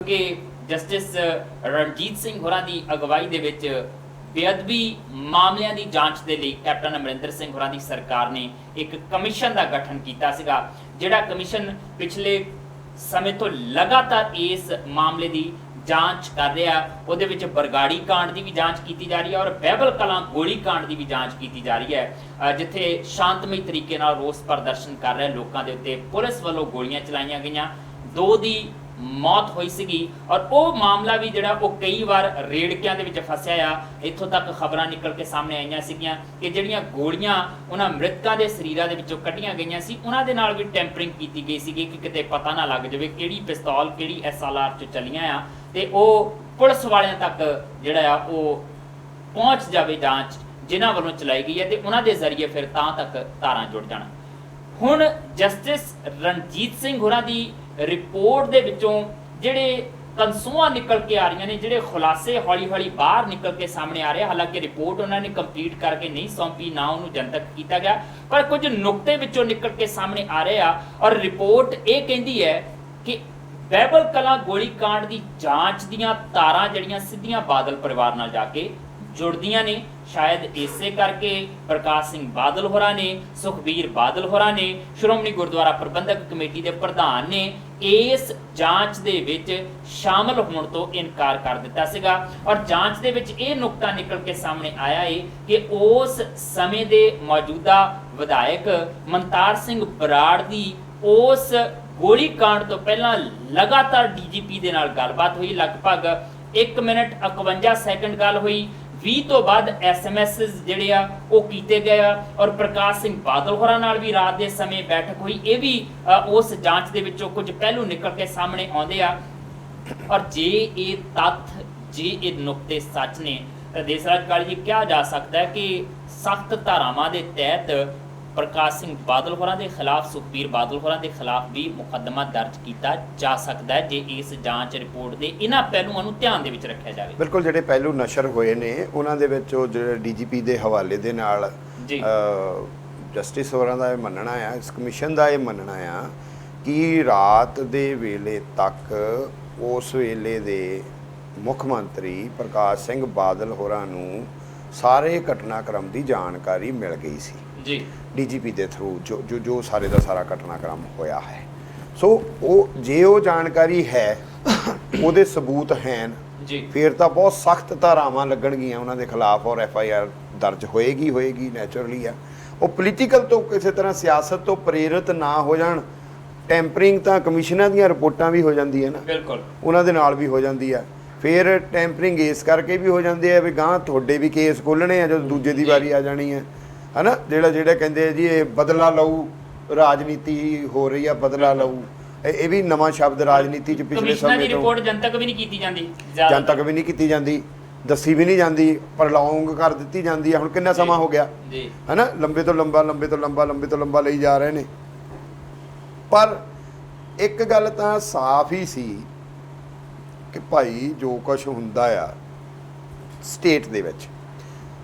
कि जस्टिस रणजीत सिंह होरां दी अगवाई दे विच बेअदबी मामलिਆਂ ਦੀ ਜਾਂਚ ਦੇ ਲਈ ਕੈਪਟਨ ਅਮਰਿੰਦਰ ਸਿੰਘ ਹੋਰਾਂ ਦੀ ਸਰਕਾਰ ਨੇ ਇੱਕ ਕਮਿਸ਼ਨ ਦਾ ਗਠਨ ਕੀਤਾ ਸੀਗਾ ਜਿਹੜਾ ਕਮਿਸ਼ਨ ਪਿਛਲੇ ਸਮੇਂ ਤੋਂ ਲਗਾਤਾਰ ਇਸ ਮਾਮਲੇ ਦੀ ਜਾਂਚ ਕਰ ਰਿਹਾ ਉਹਦੇ ਵਿੱਚ ਬਰਗਾੜੀ ਕਾਂਡ ਦੀ ਵੀ ਜਾਂਚ ਕੀਤੀ ਜਾ ਰਹੀ ਹੈ ਔਰ ਬਹਿਬਲ ਕਲਾਂ ਗੋਲੀ ਕਾਂਡ ਦੀ ਵੀ ਜਾਂਚ ਕੀਤੀ ਜਾ ਰਹੀ ਹੈ ਜਿੱਥੇ ਸ਼ਾਂਤਮਈ ਤਰੀਕੇ ਨਾਲ ਰੋਸ ਪ੍ਰਦਰਸ਼ਨ ਕਰ ਰਹੇ ਲੋਕਾਂ ਦੇ ਉੱਤੇ ਪੁਲਿਸ ਵੱਲੋਂ ਗੋਲੀਆਂ ਚਲਾਈਆਂ ਗਈਆਂ ਦੋ ਦੀ मौत हुई सी और वो मामला भी जोड़ा वो कई बार रेड़कियां दे विच फसिया इत्थों तक खबरां निकल के सामने आईयां सीगियां कि जिहड़ियां गोलियां उन्हां मृतकां दे शरीरां दे विचों कड्ढियां गईयां सी उन्हां दे नाल भी टैंपरिंग कीती गई सीगी कि किते पता ना लग जावे किहड़ी पिस्तौल किहड़ी SLR च चलियां आ ते वो पुलिस वालियां तक जिहड़ा आ वो पहुंच जावे जांच जिन्हां वल्लों चलाई गई है ते उन्हां दे जरिए फिर तां तक तारां जुड़ जाण हुण जस्टिस रणजीत सिंह होरां दी रिपोर्ट दे विचों जिहड़े कंसूआं निकल के आ रही ने जिहड़े खुलासे हौली हौली बाहर निकल के सामने आ रहे हालांकि रिपोर्ट उन्होंने कंप्लीट करके नहीं सौंपी ना उन्होंने जनतक किया गया पर कुछ नुकते विचों निकल के सामने आ रहे हैं और रिपोर्ट ये कहती है कि बहबल कलां गोली कांड की जांच दीयां तारां जिहड़ियां सिद्धियां बादल परिवार नाल जाके जुड़दियां ने शायद इसे करके प्रकाश सिंह बादल होरां ने सुखबीर बादल होरां ने श्रोमणी गुरुद्वारा प्रबंधक कमेटी के प्रधान ने इस जांच दे विच शामिल होने तो इनकार कर दिता सीगा और जांच दे विच ये नुकता निकल के सामने आया है कि उस समय दे मौजूदा विधायक मनतार सिंह बराड़ दी उस गोली कांड तो पहला लगातार DGP दे नाल गलबात हुई लगभग 1 मिनट 51 सैकंड गल हुई 20 तो बाद SMS ਜਿਹੜੇ ਆ ਉਹ ਕੀਤੇ ਗਏ और प्रकाश सिंह बादल होरां नाल भी रात ਦੇ ਸਮੇਂ बैठक हुई ये भी उस जांच ਦੇ ਵਿੱਚੋਂ कुछ पहलू निकल के सामने आउंदे आ और जे ये तत्थ जे ये नुकते सच ने तो देसराज काली जी क्या जा सकता है कि सख्त धारावां ਦੇ तहत प्रकाश सिंह बादल होरां दे खिलाफ सुखबीर बादल होरां दे खिलाफ भी मुकदमा दर्ज किया जा सकता है जे इस जांच रिपोर्ट दे इन्हां पहलुआं नूं ध्यान दे विच रखिया जावे। बिल्कुल जिहड़े पहलू नशर होए ने उन्हां दे विच ओह जिहड़े DGP दे हवाले दे नाल जस्टिस होरां दा इह मन्नना आ इस कमीशन दा इह मन्नना आ कि रात दे वेले तक उस वेले दे मुख मंत्री प्रकाश सिंह बादल होरां नूं सारे घटनाक्रम की जानकारी मिल गई सी जी DGP के थ्रू जो सारे का सारा घटनाक्रम होया है सो जे वो जानकारी है वो सबूत हैं फिर तो बहुत सख्त धारावां लगणगियां उन्होंने खिलाफ और FIR दर्ज होएगी नैचुरली है वो पोलीटिकल तो किसी तरह सियासत तो प्रेरित ना हो जान टैंपरिंग तो कमिशनां दी रिपोर्टां भी हो जाती है ना बिल्कुल उन्होंने नाल भी हो जाती है फिर टैंपरिंग इस करके भी हो जाती है भी गां तुहाडे भी केस खोलने जो दूजे दी वारी आ जानी है ना जेड़ा कहते हैं जी ये बदला लऊ राजनीति हो रही है बदला लऊ ये भी नवा शब्द राजनीति च पिछले समय तो रिपोर्ट जनतक भी नहीं की जाती जनतक भी नहीं की जाती दसी भी नहीं जाती प्रलोंग कर दी जाती है हुण कितना समा हो गया है ना लंबे तो लंबा ले जा रहे हैं पर एक गल तो साफ ही सी कि भाई जो कुछ हुंदा आ स्टेट दे विच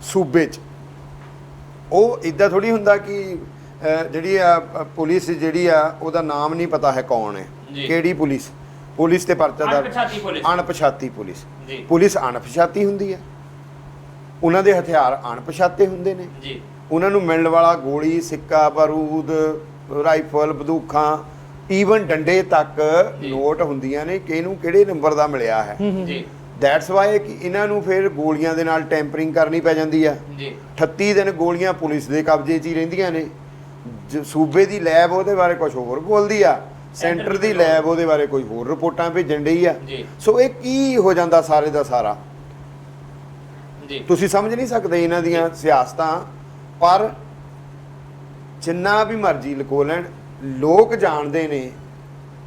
सूबे च ਉਹ इदा थोड़ी हुंदा कि ਜਿਹੜੀ ਆ ਪੁਲਿਸ ਜਿਹੜੀ ਆ ਉਹਦਾ ਨਾਮ ਨਹੀਂ ਪਤਾ ਹੈ ਕੌਣ ਹੈ ਕਿਹੜੀ ਪੁਲਿਸ ਤੇ ਪਰਚਾ ਦਰਜ ਅਣਪਛਾਤੀ ਪੁਲਿਸ ਅਣਪਛਾਤੀ ਹੁੰਦੀ ਹੈ ਉਹਨਾਂ ਦੇ ਹਥਿਆਰ ਅਣਪਛਾਤੇ ਹੁੰਦੇ ਨੇ ਜੀ ਉਹਨਾਂ ਨੂੰ ਮਿਲਣ ਵਾਲਾ ਗੋਲੀ ਸਿੱਕਾ ਬਾਰੂਦ ਰਾਈਫਲ ਬੰਦੂਕਾਂ ਈਵਨ ਡੰਡੇ ਤੱਕ ਨੋਟ ਹੁੰਦੀਆਂ ਨੇ ਕਿ ਇਹਨੂੰ ਕਿਹੜੇ ਨੰਬਰ ਦਾ ਮਿਲਿਆ ਹੈ ਜੀ दैट्स वाई कि इन्हों फिर गोलियां दे नाल टैंपरिंग करनी पै जाती है 38 दिन गोलियां पुलिस के कब्जे च ही रहिंदियां ने सूबे की लैब वो बारे कुछ होर बोलती आ सेंटर की लैब वो बारे कोई होर रिपोर्टां भेजन डई आ सो ये की हो जाता सारे का सारा तुसीं समझ नहीं सकते इन्हां दियां सियासतां पर जिन्ना भी मर्जी लको लैण लोग जानते हैं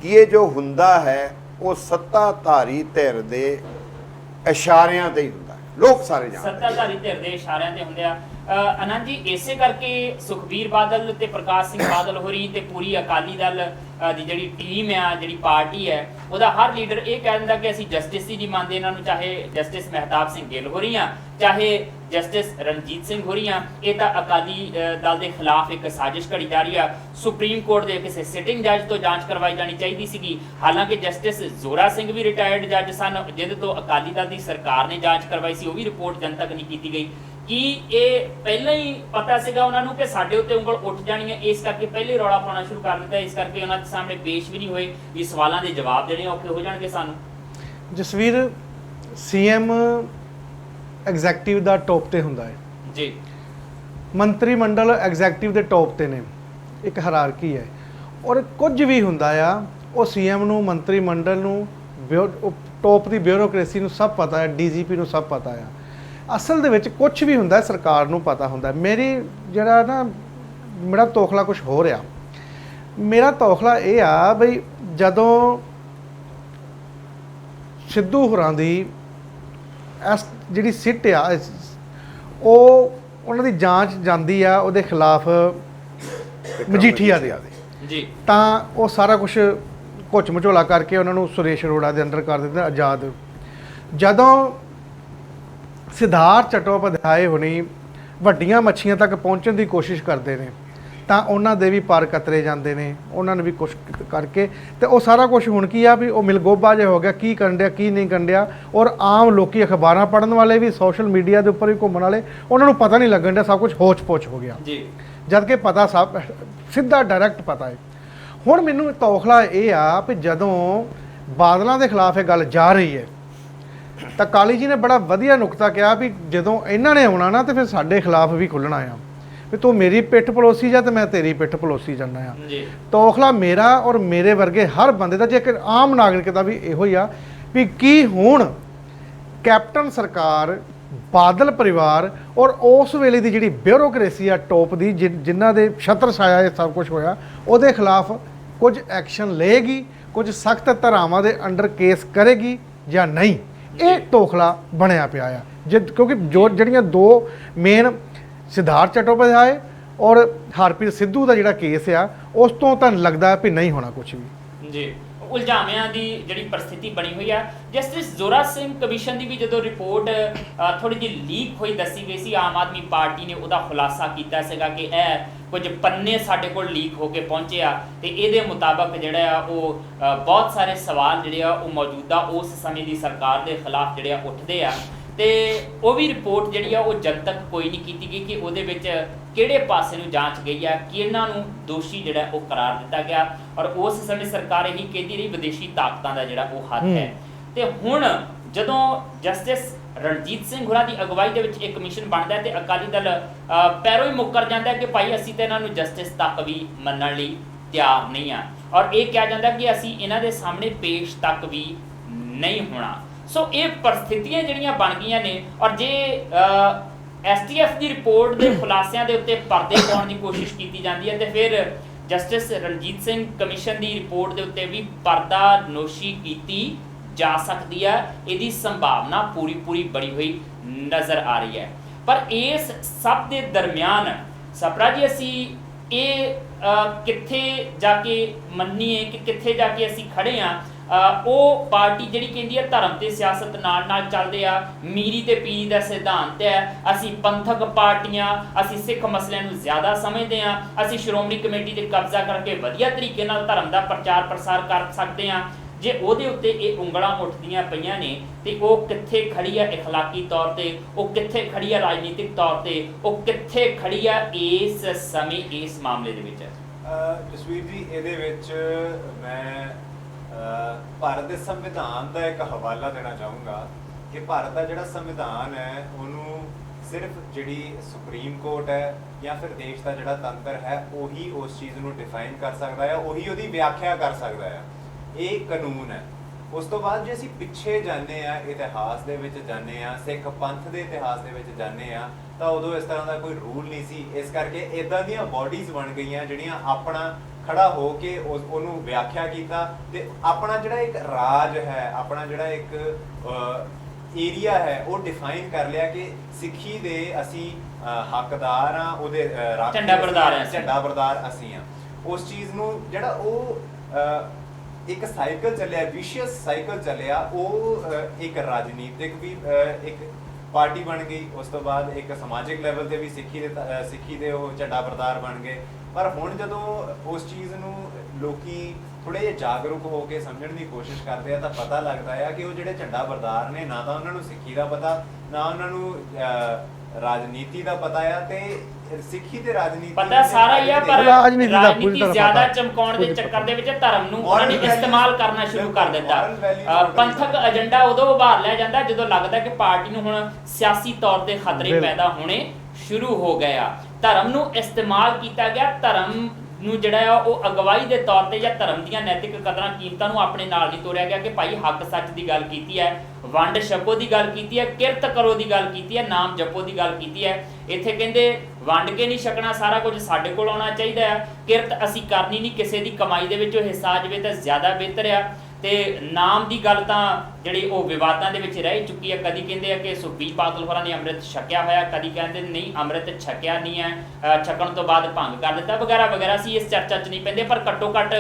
कि ये जो हुंदा है वो सत्ताधारी धिर दे इशारिਆਂ ਤੇ ਹੀ ਹੁੰਦਾ ਲੋਕ ਸਾਰੇ ਜਾਣਦੇ ਸੱਤਾਧਾਰੀ ਧਿਰ ਦੇ ਇਸ਼ਾਰਿਆਂ ਤੇ ਹੁੰਦੇ ਆ ਆਨੰਦ ਜੀ ਇਸੇ ਕਰਕੇ ਸੁਖਬੀਰ ਬਾਦਲ ਤੇ ਪ੍ਰਕਾਸ਼ ਸਿੰਘ ਬਾਦਲ ਹੋਰੀ ਤੇ ਪੂਰੀ ਅਕਾਲੀ ਦਲ ਦੀ ਜਿਹੜੀ ਟੀਮ ਆ, ਜਿਹੜੀ ਪਾਰਟੀ ਹੈ, ਉਹਦਾ ਹਰ ਲੀਡਰ ਇਹ ਕਹਿ ਦਿੰਦਾ ਕਿ ਅਸੀਂ ਜਸਟਿਸ ਹੀ ਨਹੀਂ ਮੰਨਦੇ ਇਹਨਾਂ ਨੂੰ, ਚਾਹੇ ਜਸਟਿਸ ਮਹਿਤਾਬ ਸਿੰਘ ਗਿੱਲ ਹੋਰੀ ਆ, ਚਾਹੇ ਜਸਟਿਸ ਰਣਜੀਤ ਸਿੰਘ ਹੋਰੀ ਆ, ਇਹ ਤਾਂ ਅਕਾਲੀ ਦਲ ਦੇ ਖਿਲਾਫ ਇੱਕ ਸਾਜ਼ਿਸ਼ ਘੜੀ ਜਾ ਰਹੀ ਆ। ਸੁਪਰੀਮ ਕੋਰਟ ਦੇ ਕਿਸੇ ਸਿਟਿੰਗ ਜੱਜ ਤੋਂ ਜਾਂਚ ਕਰਵਾਈ ਜਾਣੀ ਚਾਹੀਦੀ ਸੀਗੀ। ਹਾਲਾਂਕਿ ਜਸਟਿਸ ਜ਼ੋਰਾ ਸਿੰਘ ਵੀ ਰਿਟਾਇਰਡ ਜੱਜ ਸਨ, ਜਿਹਦੇ ਤੋਂ ਅਕਾਲੀ ਦਲ ਦੀ ਸਰਕਾਰ ਨੇ ਜਾਂਚ ਕਰਵਾਈ ਸੀ, ਉਹ ਵੀ ਰਿਪੋਰਟ ਜਨਤਕ ਨਹੀਂ ਕੀਤੀ ਗਈ। ਕੀ ਇਹ ਪਹਿਲਾਂ ਹੀ ਪਤਾ ਸੀਗਾ ਉਹਨਾਂ ਨੂੰ ਕਿ ਸਾਡੇ ਉੱਤੇ ਉਂਗਲ ਉੱਠ ਜਾਣੀ ਹੈ, ਇਸ ਕਰਕੇ ਪਹਿਲੇ ਰੌਲਾ ਪਾਉਣਾ ਸ਼ੁਰੂ ਕਰ ਦਿੱਤਾ, ਇਸ ਕਰਕੇ ਉਹਨਾਂ ਦੇ ਸਾਹਮਣੇ ਪੇਸ਼ ਵੀ ਨਹੀਂ ਹੋਏ ਵੀ ਸਵਾਲਾਂ ਦੇ ਜਵਾਬ ਜਿਹੜੇ ਔਖੇ ਹੋ ਜਾਣਗੇ ਸਾਨੂੰ? ਜਸਵੀਰ, ਸੀਐਮ ਐਗਜ਼ੈਕਟਿਵ ਦਾ ਟੌਪ ਤੇ ਹੁੰਦਾ ਹੈ ਜੀ, ਮੰਤਰੀ ਮੰਡਲ ਐਗਜ਼ੈਕਟਿਵ ਦੇ ਟੌਪ ਤੇ ਨੇ, ਇੱਕ ਹਾਇਰਾਰਕੀ ਹੈ, ਔਰ ਕੁਝ ਵੀ ਹੁੰਦਾ ਆ ਉਹ ਸੀਐਮ ਨੂੰ, ਮੰਤਰੀ ਮੰਡਲ ਨੂੰ, ਟੌਪ ਦੀ ਬਿਊਰੋਕ੍ਰੇਸੀ ਨੂੰ ਸਭ ਪਤਾ ਹੈ, ਡੀਜੀਪੀ ਨੂੰ ਸਭ ਪਤਾ ਆ। ਅਸਲ ਦੇ ਵਿੱਚ ਕੁਝ ਵੀ ਹੁੰਦਾ ਸਰਕਾਰ ਨੂੰ ਪਤਾ ਹੁੰਦਾ। ਮੇਰਾ ਤੌਖਲਾ ਕੁਝ ਹੋ ਰਿਹਾ। ਮੇਰਾ ਤੌਖਲਾ ਇਹ ਆ ਬਈ ਜਦੋਂ ਸਿੱਧੂ ਹੋਰਾਂ ਦੀ ਇਸ ਜਿਹੜੀ ਸਿੱਟ ਆ ਉਹ ਉਹਨਾਂ ਦੀ ਜਾਂਚ ਜਾਂਦੀ ਆ ਉਹਦੇ ਖਿਲਾਫ ਮਜੀਠੀਆ ਦੇ ਜੀ, ਤਾਂ ਉਹ ਸਾਰਾ ਕੁਝ ਘੁੱਚ ਮਝੋਲਾ ਕਰਕੇ ਉਹਨਾਂ ਨੂੰ ਸੁਰੇਸ਼ ਅਰੋੜਾ ਦੇ ਅੰਦਰ ਕਰ ਦਿੰਦਾ ਆਜ਼ਾਦ। ਜਦੋਂ ਸਿਧਾਰਥ ਚਟੋਪਾਧਿਆਏ ਹੋਣੀ ਵੱਡੀਆਂ ਮੱਛੀਆਂ ਤੱਕ ਪਹੁੰਚਣ ਦੀ ਕੋਸ਼ਿਸ਼ ਕਰਦੇ ਨੇ ਤਾਂ ਉਹਨਾਂ ਦੇ ਵੀ ਪਰ ਕਤਰੇ ਜਾਂਦੇ ਨੇ, ਉਹਨਾਂ ਨੂੰ ਵੀ ਕੁਛ ਕਰਕੇ, ਤੇ ਉਹ ਸਾਰਾ ਕੁਝ ਹੁਣ ਕੀ ਆ ਵੀ ਉਹ ਮਿਲਗੋਬਾ ਜਿਹਾ ਹੋ ਗਿਆ, ਕੀ ਕਰਨ ਡਿਆ ਕੀ ਨਹੀਂ ਕਰਨ ਡਿਆ। ਔਰ ਆਮ ਲੋਕੀ ਅਖਬਾਰਾਂ ਪੜ੍ਹਨ ਵਾਲੇ ਵੀ, ਸੋਸ਼ਲ ਮੀਡੀਆ ਦੇ ਉੱਪਰ ਵੀ ਘੁੰਮਣ ਵਾਲੇ, ਉਹਨਾਂ ਨੂੰ ਪਤਾ ਨਹੀਂ ਲੱਗਣ ਡਿਆ, ਸਭ ਕੁਝ ਹੋਚ ਪੋਚ ਹੋ ਗਿਆ ਜੀ, ਜਦ ਕਿ ਪਤਾ ਸਭ ਸਿੱਧਾ ਡਾਇਰੈਕਟ ਪਤਾ ਹੈ। ਹੁਣ ਮੈਨੂੰ ਤੌਖਲਾ ਇਹ ਆ ਵੀ ਜਦੋਂ ਬਾਦਲਾਂ ਦੇ ਖਿਲਾਫ ਇਹ ਗੱਲ ਜਾ ਰਹੀ ਹੈ ਤਾਂ ਕਾਲੀ ਜੀ ਨੇ ਬੜਾ ਵਧੀਆ ਨੁਕਤਾ ਕਿਹਾ ਵੀ ਜਦੋਂ ਇਹਨਾਂ ਨੇ ਆਉਣਾ ਨਾ ਤੇ ਫਿਰ ਸਾਡੇ ਖਿਲਾਫ ਵੀ ਖੁੱਲ੍ਹਣਾ ਆ, ਵੀ ਤੂੰ ਮੇਰੀ ਪਿੱਠ ਪਲੋਸੀ ਜਾ ਤੇ ਮੈਂ ਤੇਰੀ ਪਿੱਠ ਪਲੋਸੀ ਜਾਂਦਾ ਆ। ਤੌਖਲਾ ਮੇਰਾ ਔਰ ਮੇਰੇ ਵਰਗੇ ਹਰ ਬੰਦੇ ਦਾ, ਜੇ ਇੱਕ ਆਮ ਨਾਗਰਿਕ ਦਾ ਵੀ ਇਹੋ ਹੀ ਆ ਵੀ ਕੀ ਹੁਣ ਕੈਪਟਨ ਸਰਕਾਰ, ਬਾਦਲ ਪਰਿਵਾਰ ਔਰ ਉਸ ਵੇਲੇ ਦੀ ਜਿਹੜੀ ਬਿਊਰੋਕ੍ਰੇਸੀ ਆ ਟੌਪ ਦੀ, ਜਿਨ੍ਹਾਂ ਦੇ ਛਤਰ ਛਾਇਆ ਇਹ ਸਭ ਕੁਝ ਹੋਇਆ, ਉਹਦੇ ਖਿਲਾਫ ਕੁਝ ਐਕਸ਼ਨ ਲਏਗੀ, ਕੁਝ ਸਖਤ ਧਾਰਾਵਾਂ ਦੇ ਅੰਡਰ ਕੇਸ ਕਰੇਗੀ ਜਾਂ ਨਹੀਂ, ਇਹ ਤੌਖਲਾ ਬਣਿਆ ਪਿਆ ਆ। ਕਿਉਂਕਿ ਜਿਹੜੀਆਂ ਦੋ ਮੇਨ ਸਿਧਾਰਥ ਚਟੋਪਾਧਿਆਏ ਔਰ ਹਰਪ੍ਰੀਤ ਸਿੱਧੂ ਦਾ ਜਿਹੜਾ ਕੇਸ ਆ, ਉਸ ਤੋਂ ਤਾਂ ਲੱਗਦਾ ਵੀ ਨਹੀਂ ਹੋਣਾ ਕੁਝ ਵੀ। ਜੀ, ਉਲਝਾਵਿਆਂ ਦੀ ਜਿਹੜੀ ਪਰਿਸਥਿਤੀ ਬਣੀ ਹੋਈ ਆ। ਜਸਟਿਸ ਜ਼ੋਰਾ ਸਿੰਘ ਕਮਿਸ਼ਨ ਦੀ ਵੀ ਜਦੋਂ ਰਿਪੋਰਟ ਥੋੜੀ ਜਿਹੀ ਲੀਕ ਹੋਈ ਦੱਸੀ ਗਈ ਸੀ, ਆਮ ਆਦਮੀ ਪਾਰਟੀ ਨੇ ਉਹਦਾ ਖੁਲਾਸਾ ਕੀਤਾ ਸੀਗਾ ਕਿ ਇਹ ਕੁਝ ਪੰਨੇ ਸਾਡੇ ਕੋਲ ਲੀਕ ਹੋ ਕੇ ਪਹੁੰਚੇ ਆ ਤੇ ਇਹਦੇ ਮੁਤਾਬਕ ਜਿਹੜਾ ਆ ਉਹ ਬਹੁਤ ਸਾਰੇ ਸਵਾਲ ਜਿਹੜੇ ਆ ਉਹ ਮੌਜੂਦਾ ਉਸ ਸਮੇਂ ਦੀ ਸਰਕਾਰ ਦੇ ਖਿਲਾਫ ਜਿਹੜੇ ਆ ਉੱਠਦੇ ਆ, ਤੇ ਉਹ ਵੀ ਰਿਪੋਰਟ ਜਿਹੜੀ ਆ ਉਹ ਜਨਤਕ ਕੋਈ ਨਹੀਂ ਕੀਤੀ ਗਈ ਕਿ ਉਹਦੇ ਵਿੱਚ ਕਿਹੜੇ ਪਾਸੇ ਨੂੰ ਜਾਂਚ ਗਈ ਆ, ਕਿ ਇਹਨਾਂ ਨੂੰ ਦੋਸ਼ੀ ਜਿਹੜਾ ਉਹ ਕਰਾਰ ਦਿੱਤਾ ਗਿਆ। ਔਰ ਉਸ ਸਮੇਂ ਸਰਕਾਰ ਇਹੀ ਕਹਿੰਦੀ ਰਹੀ ਵਿਦੇਸ਼ੀ ਤਾਕਤਾਂ ਦਾ ਜਿਹੜਾ ਉਹ ਹੱਥ ਹੈ। ਤੇ ਹੁਣ ਜਦੋਂ ਜਸਟਿਸ ਰਣਜੀਤ ਸਿੰਘ ਹੋਰਾਂ ਦੀ ਅਗਵਾਈ ਦੇ ਵਿੱਚ ਇੱਕ ਕਮਿਸ਼ਨ ਬਣਦਾ ਤੇ ਅਕਾਲੀ ਦਲ ਪੈਰੋਂ ਹੀ ਮੁੱਕਰ ਜਾਂਦਾ ਕਿ ਭਾਈ ਅਸੀਂ ਤਾਂ ਇਹਨਾਂ ਨੂੰ ਜਸਟਿਸ ਤੱਕ ਵੀ ਮੰਨਣ ਲਈ ਤਿਆਰ ਨਹੀਂ ਆ, ਔਰ ਇਹ ਕਿਹਾ ਜਾਂਦਾ ਕਿ ਅਸੀਂ ਇਹਨਾਂ ਦੇ ਸਾਹਮਣੇ ਪੇਸ਼ ਤੱਕ ਵੀ ਨਹੀਂ ਹੋਣਾ। ਸੋ ਇਹ ਪਰਿਸਥਿਤੀਆਂ ਜਿਹੜੀਆਂ ਬਣ ਗਈਆਂ ਨੇ, ਔਰ ਜੇ ਐਸਟੀਐਫ ਦੀ ਰਿਪੋਰਟ ਦੇ ਖੁਲਾਸਿਆਂ ਦੇ ਉੱਤੇ ਪਰਦੇ ਪਾਉਣ ਦੀ ਕੋਸ਼ਿਸ਼ ਕੀਤੀ ਜਾਂਦੀ ਹੈ ਤੇ ਫਿਰ ਜਸਟਿਸ ਰਣਜੀਤ ਸਿੰਘ ਕਮਿਸ਼ਨ ਦੀ ਰਿਪੋਰਟ ਦੇ ਉੱਤੇ ਵੀ ਪਰਦਾ ਨੋਸ਼ੀ ਕੀਤੀ ਜਾ ਸਕਦੀ ਹੈ। ਇਹਦੀ ਸੰਭਾਵਨਾ ਪੂਰੀ ਬੜੀ ਹੋਈ ਨਜ਼ਰ ਆ ਰਹੀ ਹੈ। ਪਰ ਇਸ ਸਭ ਦੇ ਦਰਮਿਆਨ ਸਪਰਾ ਜੀ ਅਸੀਂ ਇਹ ਕਿੱਥੇ ਜਾ ਕੇ ਮੰਨੀਏ ਕਿ ਕਿੱਥੇ ਜਾ ਕੇ ਅਸੀਂ ਖੜੇ ਆ, ਉਹ ਪਾਰਟੀ ਜਿਹੜੀ ਕਹਿੰਦੀ ਹੈ ਧਰਮ ਤੇ ਸਿਆਸਤ ਨਾਲ ਚੱਲਦੇ ਆ, ਮੀਰੀ ਤੇ ਪੀਰੀ ਦਾ ਸਿਧਾਂਤ ਹੈ, ਅਸੀਂ ਪੰਥਕ ਪਾਰਟੀਆਂ, ਅਸੀਂ ਸਿੱਖ ਮਸਲਿਆਂ ਨੂੰ ਜ਼ਿਆਦਾ ਸਮਝਦੇ ਆ, ਅਸੀਂ ਸ਼੍ਰੋਮਣੀ ਕਮੇਟੀ ਤੇ ਕਬਜ਼ਾ ਕਰਕੇ ਵਧੀਆ ਤਰੀਕੇ ਨਾਲ ਧਰਮ ਦਾ ਪ੍ਰਚਾਰ ਪ੍ਰਸਾਰ ਕਰ ਸਕਦੇ ਆ। ਜੇ ਉਹਦੇ ਉੱਤੇ ਇਹ ਉਂਗਲਾਂ ਉੱਠਦੀਆਂ ਪਈਆਂ ਨੇ ਤੇ ਉਹ ਕਿੱਥੇ ਖੜੀ ਆ ਇਖਲਾਕੀ ਤੌਰ ਤੇ, ਉਹ ਕਿੱਥੇ ਖੜੀ ਆ ਰਾਜਨੀਤਿਕ ਤੌਰ ਤੇ, ਉਹ ਕਿੱਥੇ ਖੜੀ ਆ ਇਸ ਸਮੇਂ ਇਸ ਮਾਮਲੇ ਦੇ ਵਿੱਚ? ਜਸਵੀਰ ਜੀ, ਇਹਦੇ ਵਿੱਚ ਮੈਂ ਭਾਰਤ ਦੇ ਸੰਵਿਧਾਨ ਦਾ ਇੱਕ ਹਵਾਲਾ ਦੇਣਾ ਚਾਹੂੰਗਾ ਕਿ ਭਾਰਤ ਦਾ ਜਿਹੜਾ ਸੰਵਿਧਾਨ ਹੈ ਉਹਨੂੰ ਸਿਰਫ ਜਿਹੜੀ ਸੁਪਰੀਮ ਕੋਰਟ ਹੈ ਜਾਂ ਫਿਰ ਦੇਸ਼ ਦਾ ਜਿਹੜਾ ਤੰਤਰ ਹੈ ਉਹੀ ਉਸ ਚੀਜ਼ ਨੂੰ ਡਿਫਾਈਨ ਕਰ ਸਕਦਾ ਹੈ, ਉਹੀ ਉਹਦੀ ਵਿਆਖਿਆ ਕਰ ਸਕਦਾ ਹੈ। ਇਹ ਕਾਨੂੰਨ ਹੈ। ਉਸ ਤੋਂ ਬਾਅਦ ਜੇ ਅਸੀਂ ਪਿੱਛੇ ਜਾਂਦੇ ਆ, ਇਤਿਹਾਸ ਦੇ ਵਿੱਚ ਜਾਂਦੇ ਆ, ਸਿੱਖ ਪੰਥ ਦੇ ਇਤਿਹਾਸ ਦੇ ਵਿੱਚ ਜਾਂਦੇ ਆ, ਤਾਂ ਉਦੋਂ ਇਸ ਤਰ੍ਹਾਂ ਦਾ ਕੋਈ ਰੂਲ ਨਹੀਂ ਸੀ। ਇਸ ਕਰਕੇ ਇਦਾਂ ਦੀਆਂ ਬਾਡੀਜ਼ ਬਣ ਗਈਆਂ ਜਿਹੜੀਆਂ ਆਪਣਾ ਖੜਾ ਹੋ ਕੇ ਉਹਨੂੰ ਵਿਆਖਿਆ ਕੀਤਾ ਤੇ ਆਪਣਾ ਜਿਹੜਾ ਇੱਕ ਰਾਜ ਹੈ, ਆਪਣਾ ਜਿਹੜਾ ਇੱਕ ਏਰੀਆ ਹੈ ਉਹ ਡਿਫਾਈਨ ਕਰ ਲਿਆ ਕਿ ਸਿੱਖੀ ਦੇ ਅਸੀਂ ਹੱਕਦਾਰ ਆ, ਉਹਦੇ ਰਾਖੀ ਝੰਡਾ ਬਰਦਾਰ ਆ ਅਸੀਂ। ਝੰਡਾ ਬਰਦਾਰ ਅਸੀਂ ਆ। ਉਸ ਚੀਜ਼ ਨੂੰ ਜਿਹੜਾ ਉਹ ਇੱਕ ਸਾਈਕਲ ਚੱਲਿਆ, ਵਿਸ਼ੀਅਸ ਸਾਈਕਲ ਚੱਲਿਆ, ਉਹ ਇੱਕ ਰਾਜਨੀਤਿਕ ਵੀ ਇੱਕ ਪਾਰਟੀ ਬਣ ਗਈ, ਉਸ ਤੋਂ ਬਾਅਦ ਇੱਕ ਸਮਾਜਿਕ ਲੈਵਲ ਤੇ ਵੀ ਸਿੱਖੀ ਦੇ ਉਹ ਝੰਡਾ ਬਰਦਾਰ ਬਣ ਗਏ। ਪਰ ਹੁਣ ਜਦੋਂ ਉਸ ਚੀਜ਼ ਨੂੰ ਲੋਕੀ ਥੋੜੇ ਜਿਹੇ ਜਾਗਰੂਕ ਹੋ ਕੇ ਸਮਝਣ ਦੀ ਕੋਸ਼ਿਸ਼ ਕਰਦੇ ਆ ਤਾਂ ਪਤਾ ਲੱਗਦਾ ਆ ਕਿ ਉਹ ਜਿਹੜੇ ਝੰਡਾ ਬਰਦਾਰ ਨੇ, ਨਾ ਤਾਂ ਉਹਨਾਂ ਨੂੰ ਸਿੱਖੀ ਦਾ ਪਤਾ, ਨਾ ਉਹਨਾਂ ਨੂੰ ਰਾਜਨੀਤੀ ਦਾ ਪਤਾ ਆ, ਤੇ ਸਿੱਖੀ ਤੇ ਰਾਜਨੀਤੀ ਪਤਾ ਸਾਰਾ ਹੀ ਆ, ਪਰ ਰਾਜਨੀਤੀ ਦਾ ਪੂਰੀ ਰਾਜਨੀਤੀ ਤਰ੍ਹਾਂ ਜ਼ਿਆਦਾ ਪਤਾ। ਚਮਕਾਉਣ ਦੇ ਚੱਕਰ ਦੇ ਵਿੱਚ ਧਰਮ ਨੂੰ Moral ਉਹਨਾਂ ਨੇ values, ਇਸਤੇਮਾਲ ਕਰਨਾ ਸ਼ੁਰੂ ਕਰ ਦਿੱਤਾ। moral values ਪੰਥਕ ਏਜੰਡਾ ਉਦੋਂ ਉਭਾਰ ਲਿਆ ਜਾਂਦਾ ਜਦੋਂ ਲੱਗਦਾ ਕਿ ਪਾਰਟੀ ਨੂੰ ਹੁਣ ਸਿਆਸੀ ਤੌਰ ਤੇ ਖਤਰੇ ਬਿਲਕੁਲ। ਪੈਦਾ ਹੋਣੇ ਸ਼ੁਰੂ ਹੋ ਗਏ ਆ। ਧਰਮ ਨੂੰ ਇਸਤੇਮਾਲ ਕੀਤਾ ਗਿਆ, ਧਰਮ ਨੂੰ ਜਿਹੜਾ ਆ ਉਹ ਅਗਵਾਈ ਦੇ ਤੌਰ ਤੇ ਜਾਂ ਧਰਮ ਦੀਆਂ ਨੈਤਿਕ ਕਦਰਾਂ ਕੀਮਤਾਂ ਨੂੰ ਆਪਣੇ ਨਾਲ ਨਹੀਂ ਤੋਰਿਆ ਗਿਆ ਕਿ ਭਾਈ ਹੱਕ ਸੱਚ ਦੀ ਗੱਲ ਕੀਤੀ ਹੈ, ਵੰਡ ਛਕੋ ਦੀ ਗੱਲ ਕੀਤੀ ਹੈ, ਕਿਰਤ ਕਰੋ ਦੀ ਗੱਲ ਕੀਤੀ ਹੈ, ਨਾਮ ਜਪੋ ਦੀ ਗੱਲ ਕੀਤੀ ਹੈ। ਇੱਥੇ ਕਹਿੰਦੇ ਵੰਡ ਕੇ ਨਹੀਂ ਛਕਣਾ, ਸਾਰਾ ਕੁਝ ਸਾਡੇ ਕੋਲ ਆਉਣਾ ਚਾਹੀਦਾ ਹੈ, ਕਿਰਤ ਅਸੀਂ ਕਰਨੀ ਨਹੀਂ, ਕਿਸੇ ਦੀ ਕਮਾਈ ਦੇ ਵਿੱਚੋਂ ਹਿੱਸਾ ਆ ਜਾਵੇ ਤਾਂ ਜ਼ਿਆਦਾ ਬਿਹਤਰ ਆ। ਤੇ ਨਾਮ ਦੀ ਗੱਲ ਤਾਂ ਜਿਹੜੀ ਉਹ ਵਿਵਾਦਾਂ ਦੇ ਵਿੱਚ ਰਹਿ ਚੁੱਕੀ ਹੈ। ਕਦੀ ਕਹਿੰਦੇ ਆ ਕਿ ਸੁਖਬੀਰ ਬਾਦਲ ਹੋਰਾਂ ਨੇ ਅੰਮ੍ਰਿਤ ਛਕਿਆ ਹੋਇਆ, ਕਦੀ ਕਹਿੰਦੇ ਨਹੀਂ ਅੰਮ੍ਰਿਤ ਛਕਿਆ ਨਹੀਂ ਹੈ, ਛਕਣ ਤੋਂ ਬਾਅਦ ਭੰਗ ਕਰ ਦਿੱਤਾ ਵਗੈਰਾ ਵਗੈਰਾ। ਸੀ ਇਸ ਚਰਚਾ 'ਚ ਨਹੀਂ ਪੈਂਦੇ, ਪਰ ਘੱਟੋ ਘੱਟ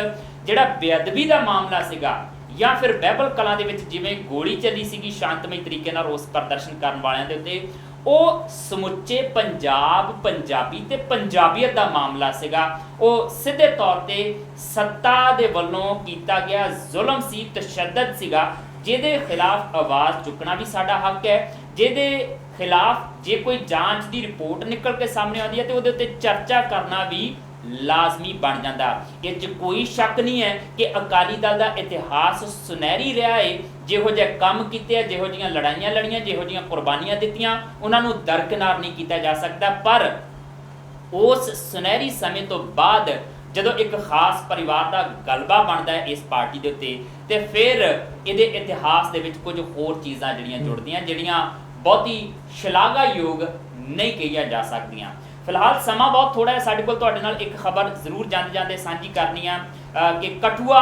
ਜਿਹੜਾ ਬੇਅਦਬੀ ਦਾ ਮਾਮਲਾ ਸੀਗਾ ਜਾਂ ਫਿਰ ਬਹਿਬਲ ਕਲਾਂ ਦੇ ਵਿੱਚ ਜਿਵੇਂ ਗੋਲੀ ਚੱਲੀ ਸੀਗੀ ਸ਼ਾਂਤਮਈ ਤਰੀਕੇ ਨਾਲ ਰੋਸ ਪ੍ਰਦਰਸ਼ਨ ਕਰਨ ਵਾਲਿਆਂ ਦੇ ਉੱਤੇ, ਉਹ ਸਮੁੱਚੇ ਪੰਜਾਬ, ਪੰਜਾਬੀ ਤੇ ਪੰਜਾਬੀਅਤ ਦਾ ਮਾਮਲਾ ਸੀਗਾ। ਉਹ ਸਿੱਧੇ ਤੌਰ ਤੇ ਸੱਤਾ ਦੇ ਵੱਲੋਂ ਕੀਤਾ ਗਿਆ ਜ਼ੁਲਮ ਸੀ, ਤਸ਼ੱਦਦ ਸੀਗਾ, ਜਿਹਦੇ ਖਿਲਾਫ ਆਵਾਜ਼ ਚੁੱਕਣਾ ਵੀ ਸਾਡਾ ਹੱਕ ਹੈ। ਜਿਹਦੇ ਖਿਲਾਫ ਜੇ ਕੋਈ ਜਾਂਚ ਦੀ ਰਿਪੋਰਟ ਨਿਕਲ ਕੇ ਸਾਹਮਣੇ ਆਉਂਦੀ ਹੈ ਤੇ ਉਹਦੇ ਉੱਤੇ ਚਰਚਾ ਕਰਨਾ ਵੀ ਲਾਜ਼ਮੀ ਬਣ ਜਾਂਦਾ। ਇਹ 'ਚ ਕੋਈ ਸ਼ੱਕ ਨਹੀਂ ਹੈ ਕਿ ਅਕਾਲੀ ਦਲ ਦਾ ਇਤਿਹਾਸ ਸੁਨਹਿਰੀ ਰਿਹਾ ਹੈ। ਜਿਹੋ ਜਿਹੇ ਕੰਮ ਕੀਤੇ ਆ, ਜਿਹੋ ਜਿਹੀਆਂ ਲੜਾਈਆਂ ਲੜੀਆਂ, ਜਿਹੋ ਜਿਹੀਆਂ ਕੁਰਬਾਨੀਆਂ ਦਿੱਤੀਆਂ, ਉਹਨਾਂ ਨੂੰ ਦਰਕਿਨਾਰ ਨਹੀਂ ਕੀਤਾ ਜਾ ਸਕਦਾ। ਪਰ ਉਸ ਸੁਨਹਿਰੀ ਸਮੇਂ ਤੋਂ ਬਾਅਦ ਜਦੋਂ ਇੱਕ ਖਾਸ ਪਰਿਵਾਰ ਦਾ ਗਲਬਾ ਬਣਦਾ ਹੈ ਇਸ ਪਾਰਟੀ ਦੇ ਉੱਤੇ, ਤੇ ਫਿਰ ਇਹਦੇ ਇਤਿਹਾਸ ਦੇ ਵਿੱਚ ਕੁਝ ਹੋਰ ਚੀਜ਼ਾਂ ਜਿਹੜੀਆਂ ਜੁੜਦੀਆਂ, ਜਿਹੜੀਆਂ ਬਹੁਤੀ ਸ਼ਲਾਘਾਯੋਗ ਨਹੀਂ ਕਹੀਆਂ ਜਾ ਸਕਦੀਆਂ। ਫਿਲਹਾਲ ਸਮਾਂ ਬਹੁਤ ਥੋੜਾ ਹੈ ਸਾਡੇ ਕੋਲ, ਤੁਹਾਡੇ ਨਾਲ ਇੱਕ ਖਬਰ ਜ਼ਰੂਰ ਜਾਂਦੇ ਸਾਂਝੀ ਕਰਨੀ ਆ ਕਿ ਕਠੂਆ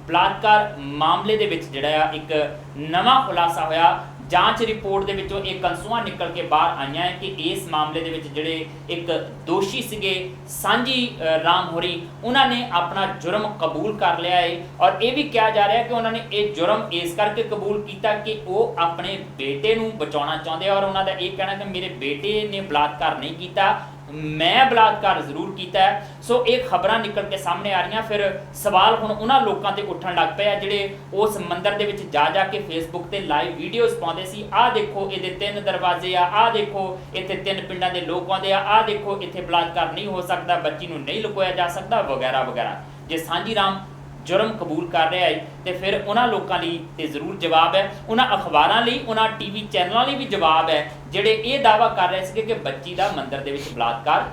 ਬਲਾਤਕਾਰ ਮਾਮਲੇ ਦੇ ਵਿੱਚ ਜਿਹੜਾ ਆ ਇੱਕ ਨਵਾਂ ਖੁਲਾਸਾ ਹੋਇਆ। ਜਾਂਚ ਰਿਪੋਰਟ ਦੇ ਵਿੱਚੋਂ ਇਹ ਕੰਸੂਆਂ ਨਿਕਲ ਕੇ ਬਾਹਰ ਆਈਆਂ ਹੈ ਕਿ ਇਸ ਮਾਮਲੇ ਦੇ ਵਿੱਚ ਜਿਹੜੇ ਇੱਕ ਦੋਸ਼ੀ ਸੀਗੇ ਸਾਂਝੀ ਰਾਮ ਹੋਰੀ, ਉਹਨਾਂ ਨੇ ਆਪਣਾ ਜੁਰਮ ਕਬੂਲ ਕਰ ਲਿਆ ਹੈ। ਔਰ ਇਹ ਵੀ ਕਿਹਾ ਜਾ ਰਿਹਾ ਹੈ ਕਿ ਉਹਨਾਂ ਨੇ ਇਹ ਜੁਰਮ ਇਸ ਕਰਕੇ ਕਬੂਲ ਕੀਤਾ ਕਿ ਉਹ ਆਪਣੇ ਬੇਟੇ ਨੂੰ ਬਚਾਉਣਾ ਚਾਹੁੰਦੇ ਆ। ਔਰ ਉਹਨਾਂ ਦਾ ਇਹ ਕਹਿਣਾ ਕਿ ਮੇਰੇ ਬੇਟੇ ਨੇ ਬਲਾਤਕਾਰ ਨਹੀਂ ਕੀਤਾ, ਮੈਂ ਬਲਾਤਕਾਰ ਜ਼ਰੂਰ ਕੀਤਾ ਹੈ। ਸੋ ਇਹ ਖਬਰਾਂ ਨਿਕਲ ਕੇ ਸਾਹਮਣੇ ਆ ਰਹੀਆਂ। ਫਿਰ ਸਵਾਲ ਹੁਣ ਉਹਨਾਂ ਲੋਕਾਂ ਤੇ ਉੱਠਣ ਲੱਗ ਪਏ ਆ ਜਿਹੜੇ ਉਸ ਮੰਦਿਰ ਦੇ ਵਿੱਚ ਜਾ ਕੇ ਫੇਸਬੁੱਕ ਤੇ ਲਾਈਵ ਵੀਡੀਓਜ਼ ਪਾਉਂਦੇ ਸੀ। ਆਹ ਦੇਖੋ ਇਹਦੇ 3 ਦਰਵਾਜ਼ੇ ਆ, ਆਹ ਦੇਖੋ ਇੱਥੇ 3 ਪਿੰਡਾਂ ਦੇ ਲੋਕ ਆਉਂਦੇ ਆ, ਆਹ ਦੇਖੋ ਇੱਥੇ ਬਲਾਤਕਾਰ ਨਹੀਂ ਹੋ ਸਕਦਾ, ਬੱਚੀ ਨੂੰ ਨਹੀਂ ਲੁਕੋਇਆ ਜਾ ਸਕਦਾ ਵਗੈਰਾ ਵਗੈਰਾ। ਜੇ ਸਾਂਝੀ ਰਾਮ ਜੁਰਮ ਕਬੂਲ ਕਰ ਰਿਹਾ ਹੈ ਤੇ ਫਿਰ ਉਹਨਾਂ ਲੋਕਾਂ ਲਈ ਤੇ ਜ਼ਰੂਰ ਜਵਾਬ ਹੈ, ਉਹਨਾਂ ਅਖਬਾਰਾਂ ਲਈ, ਉਹਨਾਂ ਟੀਵੀ ਚੈਨਲਾਂ ਲਈ ਵੀ ਜਵਾਬ ਹੈ ਜਿਹੜੇ ਇਹ ਦਾਅਵਾ ਕਰ ਰਹੇ ਸੀਗੇ ਕਿ ਬੱਚੀ ਦਾ ਮੰਦਿਰ ਦੇ ਵਿੱਚ ਬਲਾਤਕਾਰ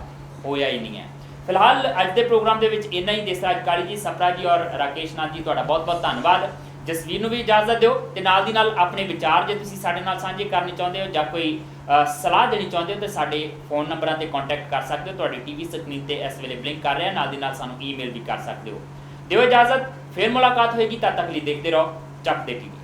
ਹੋਇਆ ਹੀ ਨਹੀਂ ਹੈ। ਫਿਲਹਾਲ ਅੱਜ ਦੇ ਪ੍ਰੋਗਰਾਮ ਦੇ ਵਿੱਚ ਇੰਨਾ ਹੀ। ਦੇਸਰਾਜ ਕਾਲੀ ਜੀ, ਸਪਰਾ ਜੀ ਔਰ ਰਾਕੇਸ਼ ਨਾਥ ਜੀ, ਤੁਹਾਡਾ ਬਹੁਤ ਬਹੁਤ ਧੰਨਵਾਦ। ਜਸਵੀਰ ਨੂੰ ਵੀ ਇਜਾਜ਼ਤ ਦਿਓ ਤੇ ਨਾਲ ਦੀ ਨਾਲ ਆਪਣੇ ਵਿਚਾਰ ਜੇ ਤੁਸੀਂ ਸਾਡੇ ਨਾਲ ਸਾਂਝੇ ਕਰਨੇ ਚਾਹੁੰਦੇ ਹੋ ਜਾਂ ਕੋਈ ਸਲਾਹ ਦੇਣੀ ਚਾਹੁੰਦੇ ਹੋ ਤੇ ਸਾਡੇ ਫੋਨ ਨੰਬਰਾਂ ਤੇ ਕੰਟੈਕਟ ਕਰ ਸਕਦੇ ਹੋ। ਤੁਹਾਡੀ ਟੀਵੀ ਸਕਰੀਨ ਤੇ ਇਸ ਵੇਲੇ ਬਲਿੰਕ ਕਰ ਰਿਹਾ, ਨਾਲ ਦੀ ਨਾਲ ਸਾਨੂੰ ਈਮੇਲ ਵੀ ਕਰ ਸਕਦੇ ਹੋ। ਦਿਓ ਇਜਾਜ਼ਤ, ਫਿਰ ਮੁਲਾਕਾਤ ਹੋਏਗੀ, ਤਦ ਤੱਕ ਲਈ ਦੇਖਦੇ ਰਹੋ ਚੱਕ ਦੇ ਟੀਵੀ।